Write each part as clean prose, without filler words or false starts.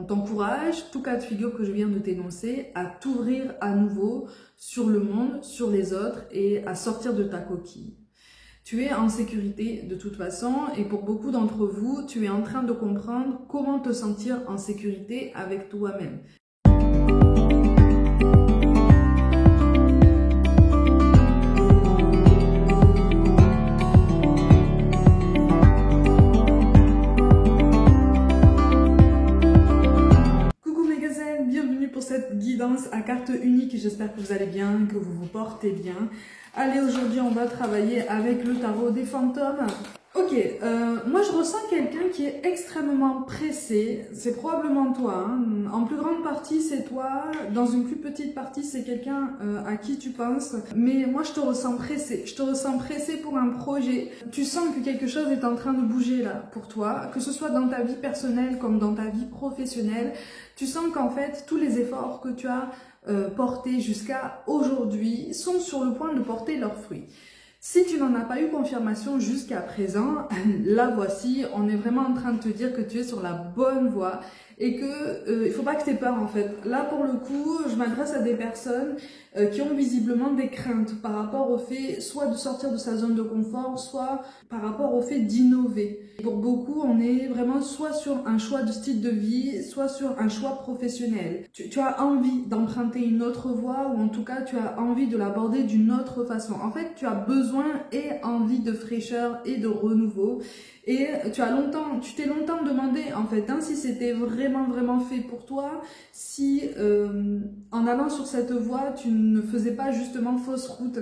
On t'encourage, tout cas de figure que je viens de t'énoncer, à t'ouvrir à nouveau sur le monde, sur les autres et à sortir de ta coquille. Tu es en sécurité de toute façon et pour beaucoup d'entre vous, tu es en train de comprendre comment te sentir en sécurité avec toi-même. Cette guidance à carte unique, j'espère que vous allez bien, que vous vous portez bien. Allez, aujourd'hui on va travailler avec le tarot des fantômes. Ok, moi je ressens quelqu'un qui est extrêmement pressé, c'est probablement toi, hein. En plus grande partie c'est toi, dans une plus petite partie c'est quelqu'un à qui tu penses, mais moi je te ressens pressé pour un projet. Tu sens que quelque chose est en train de bouger là pour toi, que ce soit dans ta vie personnelle comme dans ta vie professionnelle. Tu sens qu'en fait tous les efforts que tu as portés jusqu'à aujourd'hui sont sur le point de porter leurs fruits. Si tu n'en as pas eu confirmation jusqu'à présent, la voici, on est vraiment en train de te dire que tu es sur la bonne voie et que il faut pas que tu aies peur en fait. Là pour le coup, je m'adresse à des personnes qui ont visiblement des craintes par rapport au fait soit de sortir de sa zone de confort, soit par rapport au fait d'innover. Pour beaucoup, on est vraiment soit sur un choix de style de vie, soit sur un choix professionnel. Tu as envie d'emprunter une autre voie ou en tout cas tu as envie de l'aborder d'une autre façon. En fait, tu as besoin et envie de fraîcheur et de renouveau. Et tu t'es longtemps demandé en fait hein, si c'était vraiment fait pour toi, si en allant sur cette voie tu ne faisais pas justement fausse route.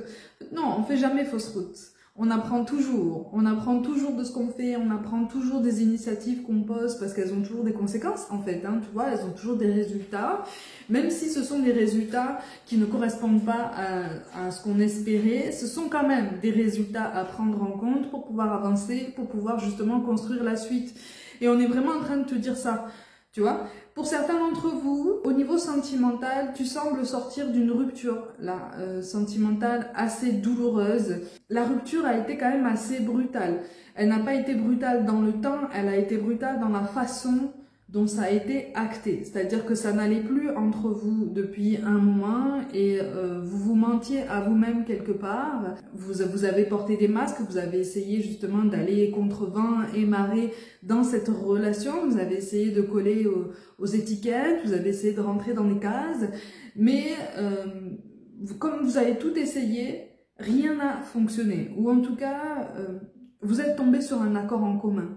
Non, on fait jamais fausse route. On apprend toujours de ce qu'on fait, on apprend toujours des initiatives qu'on pose parce qu'elles ont toujours des conséquences en fait, hein, tu vois, elles ont toujours des résultats, même si ce sont des résultats qui ne correspondent pas à ce qu'on espérait, ce sont quand même des résultats à prendre en compte pour pouvoir avancer, pour pouvoir justement construire la suite. Et on est vraiment en train de te dire ça, tu vois. Pour certains d'entre vous, au niveau sentimental, tu sembles sortir d'une rupture là, sentimentale assez douloureuse. La rupture a été quand même assez brutale. Elle n'a pas été brutale dans le temps, elle a été brutale dans la façon dont ça a été acté. C'est-à-dire que ça n'allait plus entre vous depuis un moment et vous vous mentiez à vous-même quelque part. Vous avez porté des masques, vous avez essayé justement d'aller contre vent et marée dans cette relation. Vous avez essayé de coller aux étiquettes, vous avez essayé de rentrer dans des cases. Mais comme vous avez tout essayé, rien n'a fonctionné. Ou en tout cas, vous êtes tombé sur un accord en commun.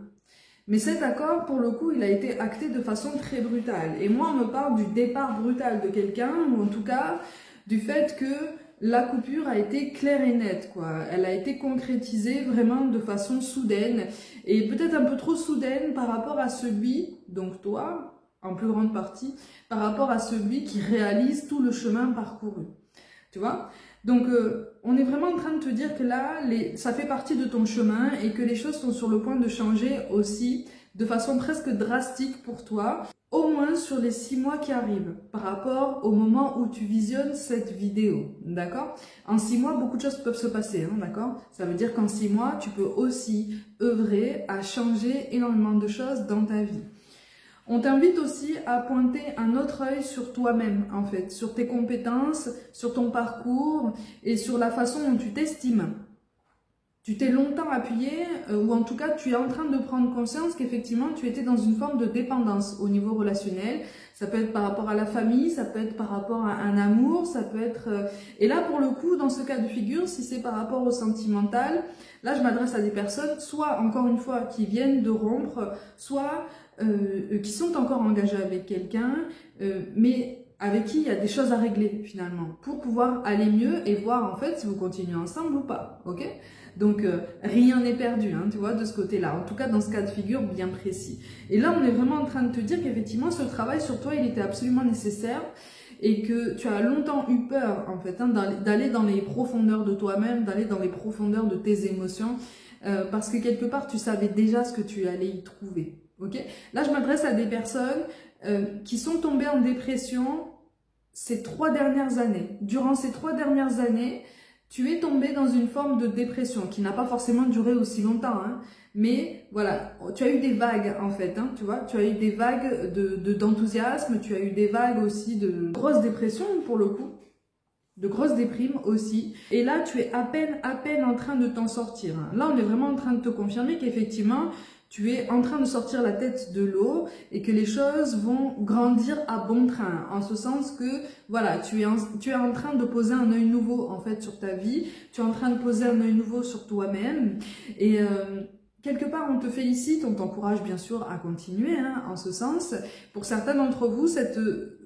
Mais cet accord, pour le coup, il a été acté de façon très brutale. Et moi, on me parle du départ brutal de quelqu'un, ou en tout cas, du fait que la coupure a été claire et nette, quoi. Elle a été concrétisée vraiment de façon soudaine, et peut-être un peu trop soudaine par rapport à celui, donc toi, en plus grande partie, par rapport à celui qui réalise tout le chemin parcouru. Tu vois ? Donc, on est vraiment en train de te dire que là, ça fait partie de ton chemin et que les choses sont sur le point de changer aussi de façon presque drastique pour toi, au moins sur les 6 mois qui arrivent, par rapport au moment où tu visionnes cette vidéo, d'accord? En 6 mois, beaucoup de choses peuvent se passer, hein, d'accord? Ça veut dire qu'en 6 mois, tu peux aussi œuvrer à changer énormément de choses dans ta vie. On t'invite aussi à pointer un autre œil sur toi-même, en fait, sur tes compétences, sur ton parcours et sur la façon dont tu t'estimes. Tu t'es longtemps appuyé, ou en tout cas, tu es en train de prendre conscience qu'effectivement, tu étais dans une forme de dépendance au niveau relationnel. Ça peut être par rapport à la famille, ça peut être par rapport à un amour, ça peut être... Et là, pour le coup, dans ce cas de figure, si c'est par rapport au sentimental, là, je m'adresse à des personnes, soit, encore une fois, qui viennent de rompre, soit... qui sont encore engagés avec quelqu'un, mais avec qui il y a des choses à régler finalement, pour pouvoir aller mieux et voir en fait si vous continuez ensemble ou pas, ok? Donc rien n'est perdu, hein, tu vois, de ce côté-là, en tout cas dans ce cas de figure bien précis. Et là on est vraiment en train de te dire qu'effectivement ce travail sur toi il était absolument nécessaire, et que tu as longtemps eu peur en fait hein, d'aller dans les profondeurs de toi-même, d'aller dans les profondeurs de tes émotions, parce que quelque part tu savais déjà ce que tu allais y trouver. Okay. Là, je m'adresse à des personnes qui sont tombées en dépression ces 3 dernières années. Durant ces 3 dernières années, Tu es tombé dans une forme de dépression qui n'a pas forcément duré aussi longtemps, hein. Mais voilà, tu as eu des vagues en fait, hein, tu vois, tu as eu des vagues d'enthousiasme, tu as eu des vagues aussi de grosses dépressions pour le coup, de grosses déprimes aussi. Et là, tu es à peine en train de t'en sortir, hein. Là, on est vraiment en train de te confirmer qu'effectivement, tu es en train de sortir la tête de l'eau et que les choses vont grandir à bon train. En ce sens que, voilà, tu es en train de poser un œil nouveau en fait sur ta vie. Tu es en train de poser un œil nouveau sur toi-même. Et quelque part, on te félicite, on t'encourage bien sûr à continuer, hein, en ce sens. Pour certains d'entre vous, cette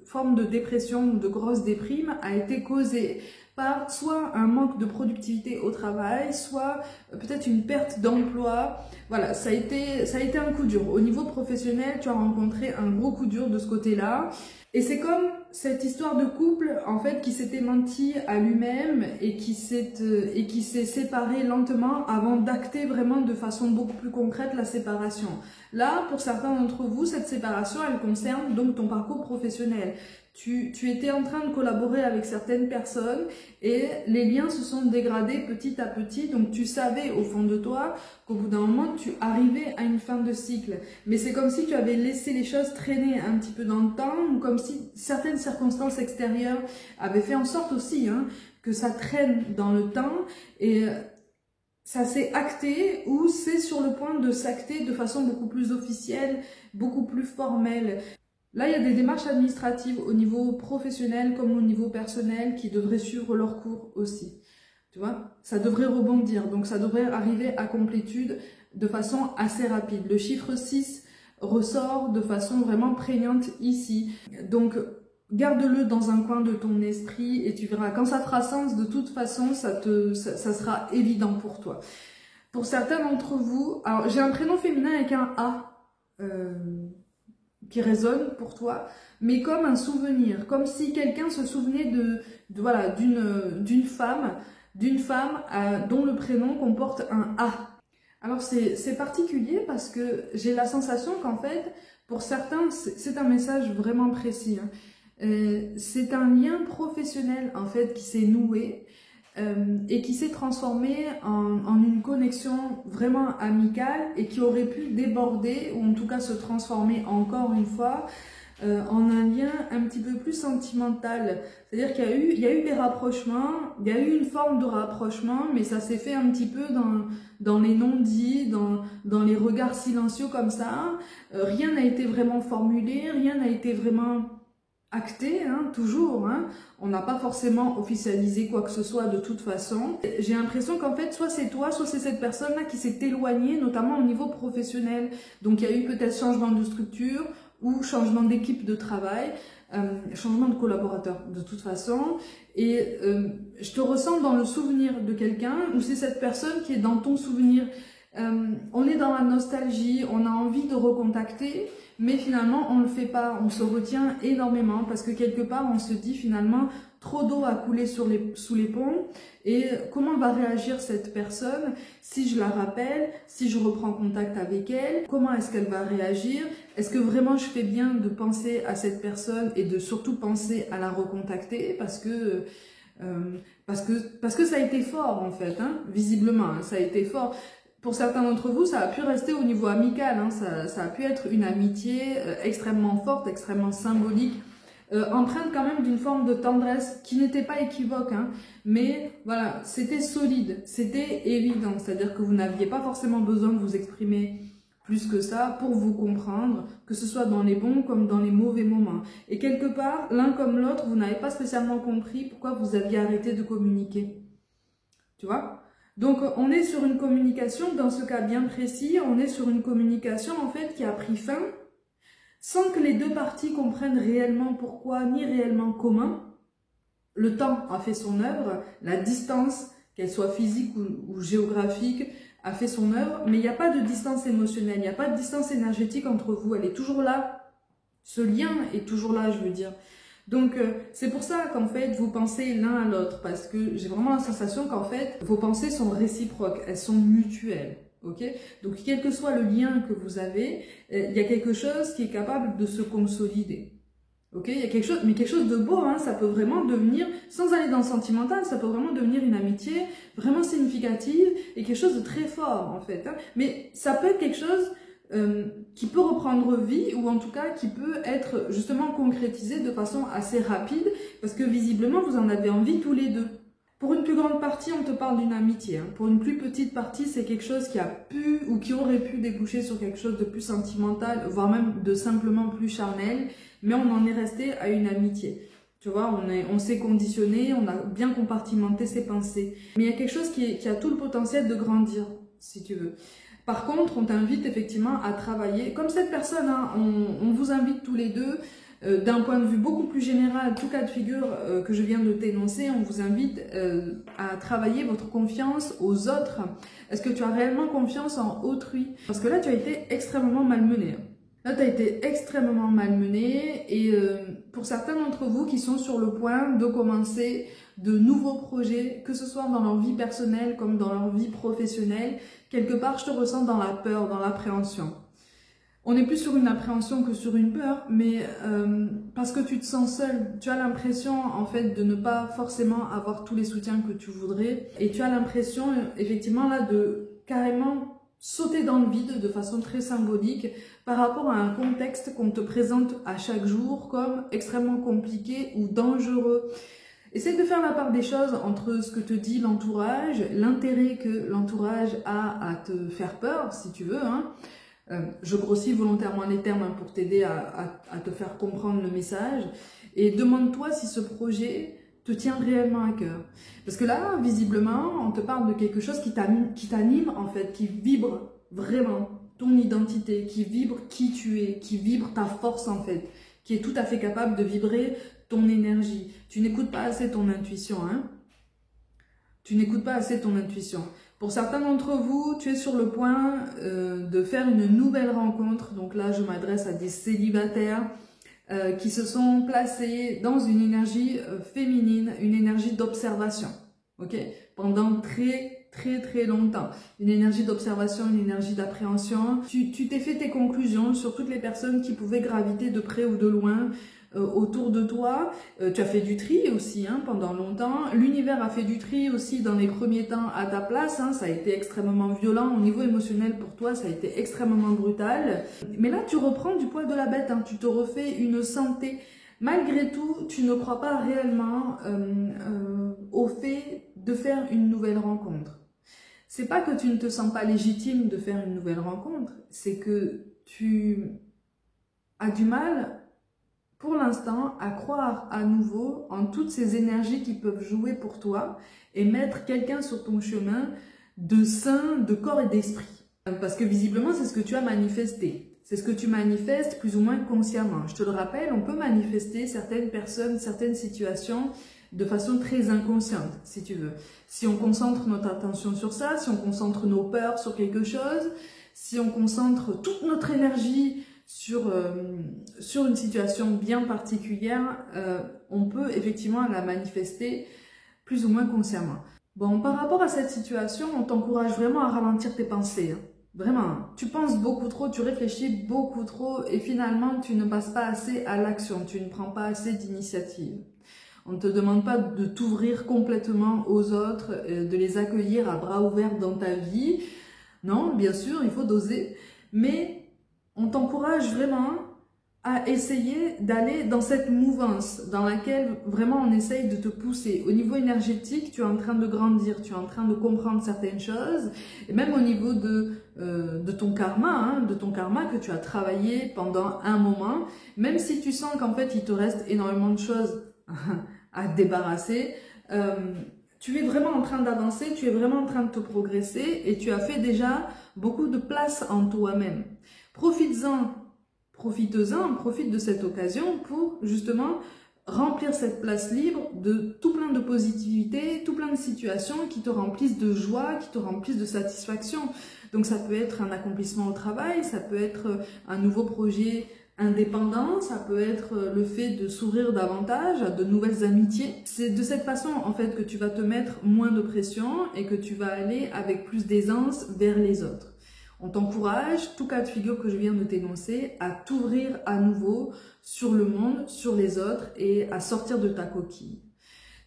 forme de dépression ou de grosse déprime a été causée par soit un manque de productivité au travail, soit peut-être une perte d'emploi. Voilà, ça a été un coup dur. Au niveau professionnel, tu as rencontré un gros coup dur de ce côté-là. Et c'est comme cette histoire de couple, en fait, qui s'était menti à lui-même et qui s'est séparé lentement avant d'acter vraiment de façon beaucoup plus concrète la séparation. Là, pour certains d'entre vous, cette séparation, elle concerne donc ton parcours professionnel. Tu étais en train de collaborer avec certaines personnes et les liens se sont dégradés petit à petit. Donc, tu savais au fond de toi qu'au bout d'un moment, tu arrivais à une fin de cycle. Mais c'est comme si tu avais laissé les choses traîner un petit peu dans le temps ou comme si certaines circonstances extérieures avaient fait en sorte aussi, hein, que ça traîne dans le temps et ça s'est acté ou c'est sur le point de s'acter de façon beaucoup plus officielle, beaucoup plus formelle. Là, il y a des démarches administratives au niveau professionnel comme au niveau personnel qui devraient suivre leur cours aussi. Tu vois, ça devrait rebondir, donc ça devrait arriver à complétude de façon assez rapide. Le chiffre 6 ressort de façon vraiment prégnante ici. Donc, garde-le dans un coin de ton esprit et tu verras, quand ça fera sens, de toute façon, ça sera évident pour toi. Pour certains d'entre vous, alors j'ai un prénom féminin avec un A. Qui résonne pour toi, mais comme un souvenir, comme si quelqu'un se souvenait voilà, d'une femme dont le prénom comporte un A. Alors c'est particulier parce que j'ai la sensation qu'en fait, pour certains, c'est un message vraiment précis, hein. C'est un lien professionnel en fait qui s'est noué et qui s'est transformé en une connexion vraiment amicale et qui aurait pu déborder ou en tout cas se transformer encore une fois en un lien un petit peu plus sentimental. C'est-à-dire qu'il y a eu des rapprochements, il y a eu une forme de rapprochement, mais ça s'est fait un petit peu dans les non-dits, dans les regards silencieux comme ça. Rien n'a été vraiment formulé, rien n'a été vraiment acté, hein, toujours, hein. On n'a pas forcément officialisé quoi que ce soit de toute façon. J'ai l'impression qu'en fait, soit c'est toi, soit c'est cette personne-là qui s'est éloignée, notamment au niveau professionnel. Donc il y a eu peut-être changement de structure ou changement d'équipe de travail, changement de collaborateur de toute façon. Et je te ressens dans le souvenir de quelqu'un ou c'est cette personne qui est dans ton souvenir. On est dans la nostalgie, on a envie de recontacter, mais finalement on ne le fait pas, on se retient énormément parce que quelque part on se dit finalement trop d'eau a coulé sous les ponts et comment va réagir cette personne si je la rappelle, si je reprends contact avec elle, comment est-ce qu'elle va réagir, est-ce que vraiment je fais bien de penser à cette personne et de surtout penser à la recontacter parce que ça a été fort en fait, hein, visiblement, hein, ça a été fort. Pour certains d'entre vous, ça a pu rester au niveau amical, hein, ça a pu être une amitié extrêmement forte, extrêmement symbolique, empreinte quand même d'une forme de tendresse qui n'était pas équivoque, hein, mais voilà, c'était solide, c'était évident, c'est-à-dire que vous n'aviez pas forcément besoin de vous exprimer plus que ça pour vous comprendre, que ce soit dans les bons comme dans les mauvais moments. Et quelque part, l'un comme l'autre, vous n'avez pas spécialement compris pourquoi vous aviez arrêté de communiquer. Tu vois ? Donc, on est sur une communication, dans ce cas bien précis, on est sur une communication en fait qui a pris fin sans que les deux parties comprennent réellement pourquoi, ni réellement comment. Le temps a fait son œuvre, la distance, qu'elle soit physique ou géographique, a fait son œuvre, mais il n'y a pas de distance émotionnelle, il n'y a pas de distance énergétique entre vous, elle est toujours là. Ce lien est toujours là, je veux dire. Donc, c'est pour ça qu'en fait, vous pensez l'un à l'autre, parce que j'ai vraiment la sensation qu'en fait, vos pensées sont réciproques, elles sont mutuelles, ok? Donc, quel que soit le lien que vous avez, il y a quelque chose qui est capable de se consolider, Ok, il y a quelque chose, mais quelque chose de beau, hein, ça peut vraiment devenir, sans aller dans le sentimental, ça peut vraiment devenir une amitié vraiment significative et quelque chose de très fort en fait. Hein. Mais ça peut être quelque chose qui peut reprendre vie ou en tout cas qui peut être justement concrétisé de façon assez rapide parce que visiblement vous en avez envie tous les deux. Pour une plus grande partie, on te parle d'une amitié. Hein. Pour une plus petite partie, c'est quelque chose qui a pu ou qui aurait pu déboucher sur quelque chose de plus sentimental, voire même de simplement plus charnel, mais on en est resté à une amitié. Tu vois, on s'est conditionné, on a bien compartimenté ses pensées. Mais il y a quelque chose qui a tout le potentiel de grandir, si tu veux. Par contre, on t'invite effectivement à travailler, comme cette personne, hein, on vous invite tous les deux, d'un point de vue beaucoup plus général, tout cas de figure que je viens de t'énoncer, on vous invite à travailler votre confiance aux autres. Est-ce que tu as réellement confiance en autrui? Parce que là, tu as été extrêmement malmené. Là, tu as été extrêmement malmené et pour certains d'entre vous qui sont sur le point de commencer de nouveaux projets, que ce soit dans leur vie personnelle comme dans leur vie professionnelle, quelque part, je te ressens dans la peur, dans l'appréhension. On est plus sur une appréhension que sur une peur, mais parce que tu te sens seul, tu as l'impression en fait de ne pas forcément avoir tous les soutiens que tu voudrais et tu as l'impression effectivement là de carrément sauter dans le vide de façon très symbolique par rapport à un contexte qu'on te présente à chaque jour comme extrêmement compliqué ou dangereux. Essaye de faire la part des choses entre ce que te dit l'entourage, l'intérêt que l'entourage a à te faire peur, si tu veux, hein. Je grossis volontairement les termes hein, pour t'aider à te faire comprendre le message et demande-toi si ce projet te tient réellement à cœur. Parce que là, visiblement, on te parle de quelque chose qui t'anime en fait, qui vibre vraiment ton identité, qui vibre qui tu es, qui vibre ta force en fait, qui est tout à fait capable de vibrer ton énergie. Tu n'écoutes pas assez ton intuition, hein. Tu n'écoutes pas assez ton intuition. Pour certains d'entre vous, tu es sur le point de faire une nouvelle rencontre. Donc là, je m'adresse à des célibataires qui se sont placés dans une énergie féminine, une énergie d'observation, ok, pendant très longtemps. Une énergie d'observation, une énergie d'appréhension. Tu t'es fait tes conclusions sur toutes les personnes qui pouvaient graviter de près ou de loin autour de toi. Tu as fait du tri aussi hein, pendant longtemps. L'univers a fait du tri aussi dans les premiers temps à ta place. Hein. Ça a été extrêmement violent au niveau émotionnel pour toi. Ça a été extrêmement brutal. Mais là, tu reprends du poil de la bête. Hein. Tu te refais une santé. Malgré tout, tu ne crois pas réellement au fait de faire une nouvelle rencontre. C'est pas que tu ne te sens pas légitime de faire une nouvelle rencontre. C'est que tu as du mal pour l'instant, à croire à nouveau en toutes ces énergies qui peuvent jouer pour toi et mettre quelqu'un sur ton chemin de sain, de corps et d'esprit. Parce que visiblement, c'est ce que tu as manifesté. C'est ce que tu manifestes plus ou moins consciemment. Je te le rappelle, on peut manifester certaines personnes, certaines situations de façon très inconsciente, si tu veux. Si on concentre notre attention sur ça, si on concentre nos peurs sur quelque chose, si on concentre toute notre énergie sur une situation bien particulière, on peut effectivement la manifester plus ou moins consciemment. Bon, par rapport à cette situation, on t'encourage vraiment à ralentir tes pensées. Hein. Vraiment, tu penses beaucoup trop, tu réfléchis beaucoup trop et finalement tu ne passes pas assez à l'action, tu ne prends pas assez d'initiative. On ne te demande pas de t'ouvrir complètement aux autres, de les accueillir à bras ouverts dans ta vie. Non, bien sûr, il faut doser, mais on t'encourage vraiment à essayer d'aller dans cette mouvance dans laquelle vraiment on essaye de te pousser. Au niveau énergétique, tu es en train de grandir, tu es en train de comprendre certaines choses, et même au niveau de ton karma, hein, de ton karma que tu as travaillé pendant un moment, même si tu sens qu'en fait il te reste énormément de choses à te débarrasser, tu es vraiment en train d'avancer, tu es vraiment en train de te progresser et tu as fait déjà beaucoup de place en toi-même. Profites-en, profite de cette occasion pour justement remplir cette place libre de tout plein de positivité, tout plein de situations qui te remplissent de joie, qui te remplissent de satisfaction. Donc ça peut être un accomplissement au travail, ça peut être un nouveau projet indépendant, ça peut être le fait de s'ouvrir davantage à de nouvelles amitiés. C'est de cette façon en fait que tu vas te mettre moins de pression et que tu vas aller avec plus d'aisance vers les autres. On t'encourage, tout cas de figure que je viens de t'énoncer, à t'ouvrir à nouveau sur le monde, sur les autres et à sortir de ta coquille.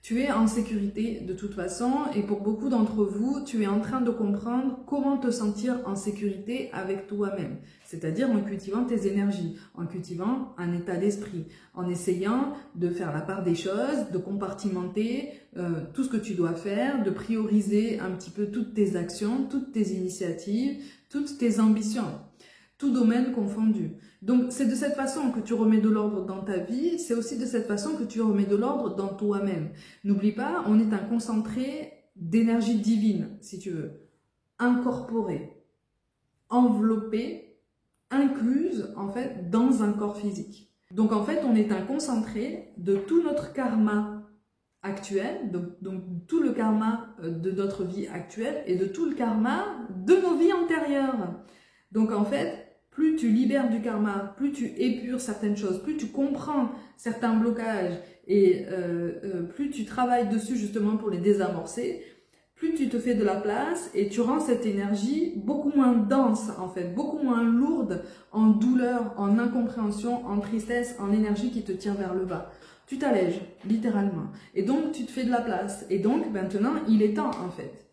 Tu es en sécurité de toute façon et pour beaucoup d'entre vous, tu es en train de comprendre comment te sentir en sécurité avec toi-même. C'est-à-dire en cultivant tes énergies, en cultivant un état d'esprit, en essayant de faire la part des choses, de compartimenter tout ce que tu dois faire, de prioriser un petit peu toutes tes actions, toutes tes initiatives, toutes tes ambitions, tout domaine confondu. Donc, c'est de cette façon que tu remets de l'ordre dans ta vie, c'est aussi de cette façon que tu remets de l'ordre dans toi-même. N'oublie pas, on est un concentré d'énergie divine, si tu veux, incorporée, enveloppée, incluse, en fait, dans un corps physique. Donc, en fait, on est un concentré de tout notre karma actuel, donc tout le karma de notre vie actuelle et de tout le karma de nos vies antérieures. Donc, en fait, plus tu libères du karma, plus tu épures certaines choses, plus tu comprends certains blocages et plus tu travailles dessus justement pour les désamorcer, plus tu te fais de la place et tu rends cette énergie beaucoup moins dense en fait, beaucoup moins lourde en douleur, en incompréhension, en tristesse, en énergie qui te tire vers le bas. Tu t'allèges, littéralement. Et donc tu te fais de la place. Et donc maintenant, il est temps en fait.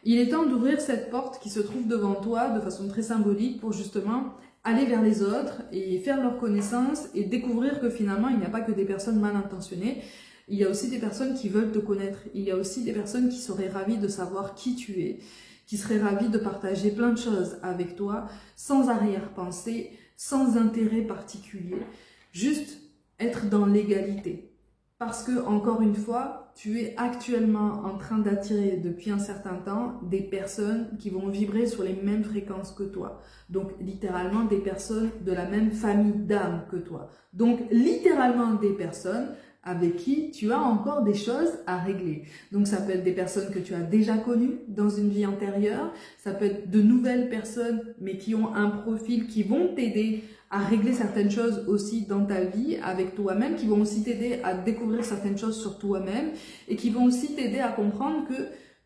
Il est temps d'ouvrir cette porte qui se trouve devant toi de façon très symbolique pour justement aller vers les autres et faire leur connaissance et découvrir que finalement, il n'y a pas que des personnes mal intentionnées. Il y a aussi des personnes qui veulent te connaître. Il y a aussi des personnes qui seraient ravies de savoir qui tu es, qui seraient ravies de partager plein de choses avec toi, sans arrière-pensée, sans intérêt particulier. Juste être dans l'égalité. Parce que, encore une fois, tu es actuellement en train d'attirer depuis un certain temps des personnes qui vont vibrer sur les mêmes fréquences que toi. Donc, littéralement, des personnes de la même famille d'âme que toi. Donc, littéralement, des personnes avec qui tu as encore des choses à régler. Donc, ça peut être des personnes que tu as déjà connues dans une vie antérieure. Ça peut être de nouvelles personnes, mais qui ont un profil qui vont t'aider à régler certaines choses aussi dans ta vie avec toi-même, qui vont aussi t'aider à découvrir certaines choses sur toi-même et qui vont aussi t'aider à comprendre que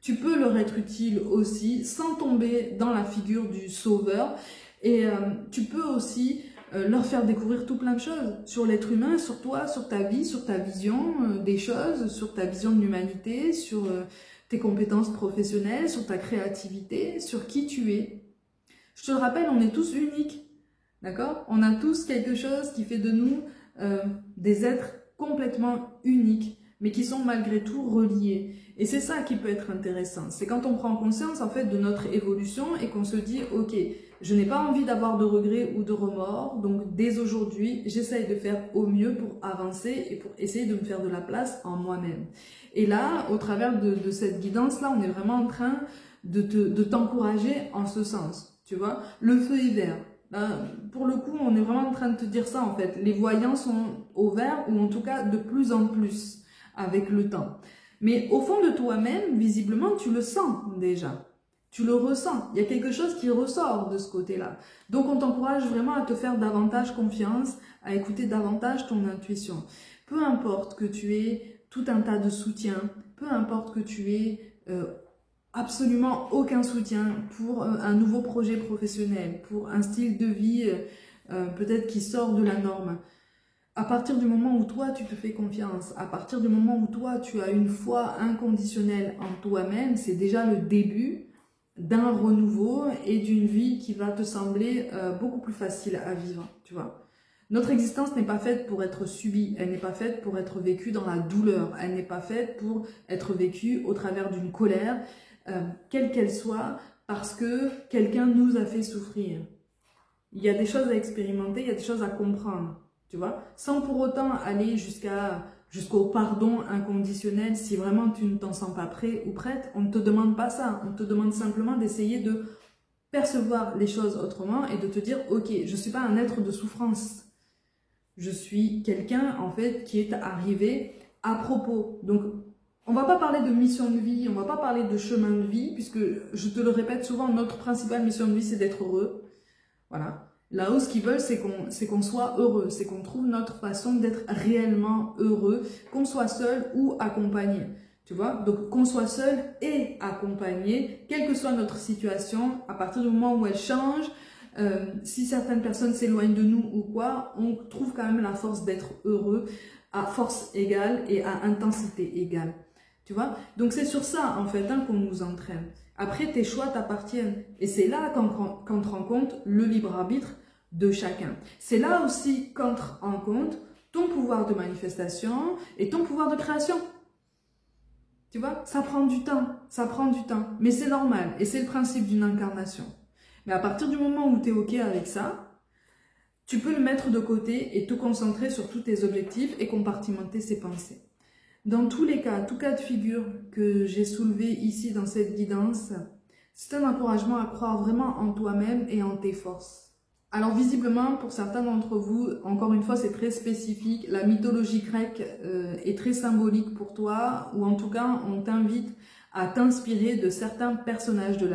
tu peux leur être utile aussi sans tomber dans la figure du sauveur et tu peux aussi leur faire découvrir tout plein de choses sur l'être humain, sur toi, sur ta vie, sur ta vision des choses, sur ta vision de l'humanité, sur tes compétences professionnelles, sur ta créativité, sur qui tu es. Je te le rappelle, on est tous uniques. D'accord? On a tous quelque chose qui fait de nous des êtres complètement uniques, mais qui sont malgré tout reliés. Et c'est ça qui peut être intéressant. C'est quand on prend conscience en fait de notre évolution et qu'on se dit « Ok, je n'ai pas envie d'avoir de regrets ou de remords, donc dès aujourd'hui, j'essaye de faire au mieux pour avancer et pour essayer de me faire de la place en moi-même. » Et là, au travers de cette guidance-là, on est vraiment en train de t'encourager en ce sens. Tu vois? Le feu est vert. Pour le coup, on est vraiment en train de te dire ça en fait. Les voyants sont au vert ou en tout cas de plus en plus avec le temps. Mais au fond de toi-même, visiblement, tu le sens déjà. Tu le ressens. Il y a quelque chose qui ressort de ce côté-là. Donc, on t'encourage vraiment à te faire davantage confiance, à écouter davantage ton intuition. Peu importe que tu aies tout un tas de soutien, peu importe que tu aies absolument aucun soutien pour un nouveau projet professionnel, pour un style de vie peut-être qui sort de la norme. À partir du moment où toi tu te fais confiance, à partir du moment où toi tu as une foi inconditionnelle en toi-même, c'est déjà le début d'un renouveau et d'une vie qui va te sembler beaucoup plus facile à vivre, tu vois. Notre existence n'est pas faite pour être subie, elle n'est pas faite pour être vécue dans la douleur, elle n'est pas faite pour être vécue au travers d'une colère, quelle qu'elle soit, parce que quelqu'un nous a fait souffrir. Il y a des choses à expérimenter, il y a des choses à comprendre, tu vois, sans pour autant aller jusqu'au pardon inconditionnel si vraiment tu ne t'en sens pas prêt ou prête. On ne te demande pas ça, on te demande simplement d'essayer de percevoir les choses autrement et de te dire « Ok, je ne suis pas un être de souffrance, je suis quelqu'un en fait qui est arrivé à propos. » Donc, on va pas parler de mission de vie, on va pas parler de chemin de vie, puisque, je te le répète souvent, notre principale mission de vie, c'est d'être heureux. Voilà. Là-haut, ce qu'ils veulent, c'est qu'on soit heureux, c'est qu'on trouve notre façon d'être réellement heureux, qu'on soit seul ou accompagné. Tu vois, donc qu'on soit seul et accompagné, quelle que soit notre situation, à partir du moment où elle change, si certaines personnes s'éloignent de nous ou quoi, on trouve quand même la force d'être heureux à force égale et à intensité égale. Tu vois, donc c'est sur ça en fait qu'on nous entraîne. Après, tes choix t'appartiennent. Et c'est là qu'entre en compte le libre arbitre de chacun. C'est là aussi qu'entre en compte ton pouvoir de manifestation et ton pouvoir de création. Tu vois, ça prend du temps, mais c'est normal et c'est le principe d'une incarnation. Mais à partir du moment où tu es OK avec ça, tu peux le mettre de côté et te concentrer sur tous tes objectifs et compartimenter ses pensées. Dans tous les cas, tout cas de figure que j'ai soulevé ici dans cette guidance, c'est un encouragement à croire vraiment en toi-même et en tes forces. Alors visiblement, pour certains d'entre vous, encore une fois, c'est très spécifique. La mythologie grecque est très symbolique pour toi, ou en tout cas, on t'invite à t'inspirer de certains personnages de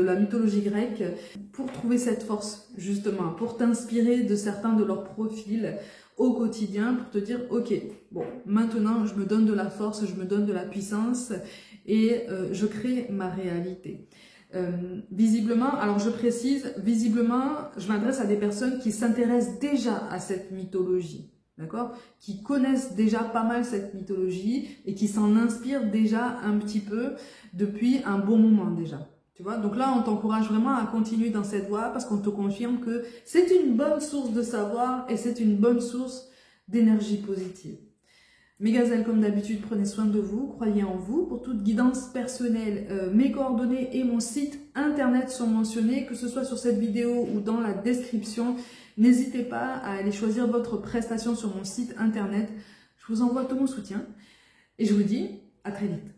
la mythologie grecque pour trouver cette force, justement, pour t'inspirer de certains de leurs profils au quotidien, pour te dire, ok, bon, maintenant, je me donne de la force, je me donne de la puissance et je crée ma réalité. Visiblement, alors je précise, visiblement, je m'adresse à des personnes qui s'intéressent déjà à cette mythologie, d'accord, qui connaissent déjà pas mal cette mythologie et qui s'en inspirent déjà un petit peu depuis un bon moment déjà. Tu vois, donc là, on t'encourage vraiment à continuer dans cette voie parce qu'on te confirme que c'est une bonne source de savoir et c'est une bonne source d'énergie positive. Mes gazelles, comme d'habitude, prenez soin de vous, croyez en vous. Pour toute guidance personnelle, mes coordonnées et mon site internet sont mentionnés, que ce soit sur cette vidéo ou dans la description. N'hésitez pas à aller choisir votre prestation sur mon site internet. Je vous envoie tout mon soutien et je vous dis à très vite.